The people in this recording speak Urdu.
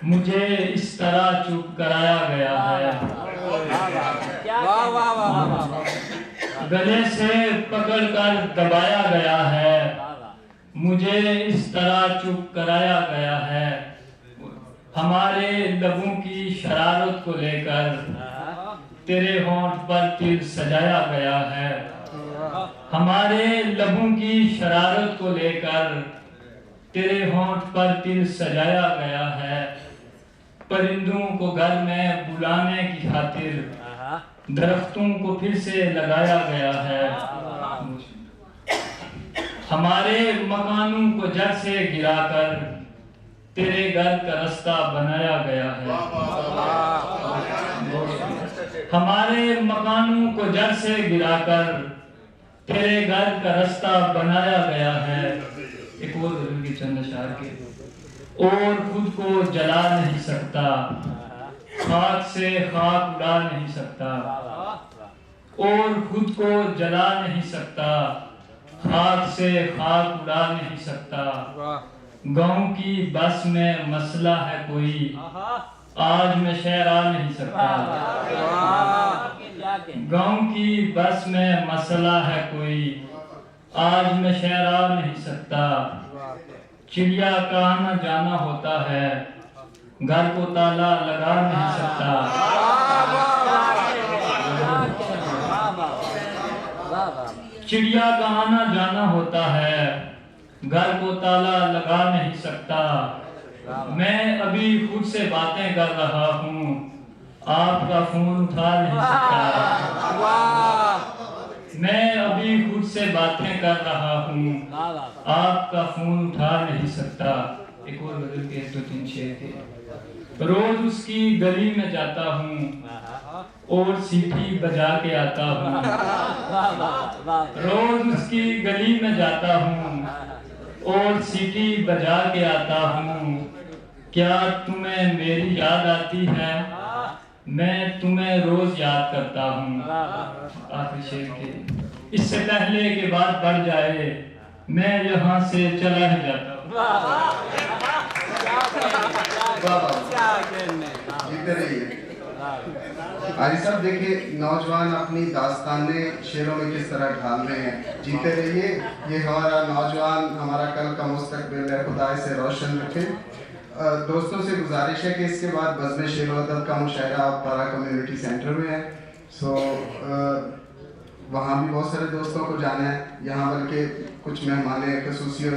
مجھے اس طرح چپ کرایا گیا ہے، گلے سے پکڑ کر دبایا گیا ہے، مجھے اس طرح چپ کرایا گیا ہے، ہمارے لبوں کی شرارت کو لے کر تیرے ہونٹ پر تیر سجایا گیا ہے، ہمارے لبوں کی شرارت کو لے کر تیرے ہونٹ پر تیر سجایا گیا ہے، پرندوں کو گھر میں بلانے کی خاطر درختوں کو پھر سے لگایا گیا ہے، ہمارے مکانوں کو جڑ سے گرا کر تیرے گھر کا رستہ بنایا گیا ہے، ہمارے مکانوں کو جڑ سے گرا کر تیرے گھر کا رستہ بنایا گیا ہے، ایک اور غزل کی چند اشعار کے، اور خود کو جلا نہیں سکتا، خاک سے خاک اڑا نہیں سکتا، اور خود کو جلا نہیں سکتا، خاک سے خاک اڑا نہیں سکتا، گاؤں کی بس میں مسئلہ ہے کوئی، آج میں شہر آ نہیں سکتا، گاؤں کی بس میں مسئلہ ہے کوئی، آج میں شہر آ نہیں سکتا، چڑیا کا آنا جانا ہوتا ہے، گھر کو تالا لگا نہیں سکتا، چڑیا کا آنا جانا ہوتا ہے، گھر کو تالا لگا نہیں سکتا، میں ابھی خود سے باتیں کر رہا ہوں، آپ کا فون اٹھا نہیں سکتا، میں ابھی خود سے باتیں کر رہا ہوں، آپ کا فون اٹھا نہیں سکتا، ایک اور غزل کے 2-3 شعر کے، روز اس کی گلی میں جاتا ہوں اور سیٹی بجا کے آتا ہوں، روز اس کی گلی میں جاتا ہوں اور سیٹی بجا کے آتا ہوں، کیا تمہیں میری یاد آتی ہے، میں تمہیں روز یاد کرتا ہوں، آخری شعر کے، اس سے پہلے کہ بات بڑھ جائے میں یہاں سے چلا ہی جاتا ہوں۔ جیتے رہیے عالی صاحب، دیکھیں نوجوان اپنی داستانیں شعروں میں کس طرح ڈھال رہے ہیں، جیتے رہیے، یہ ہمارا نوجوان ہمارا کل کا مستقبل ہے، خدا اسے روشن رکھے۔ دوستوں سے گزارش ہے کہ اس کے بعد بزم شعر و ادب کا مشاعرہ پارا کمیونٹی سینٹر میں ہے، سو وہاں بھی بہت سارے دوستوں کو جانا ہے، یہاں بلکہ کچھ مہمان خصوصی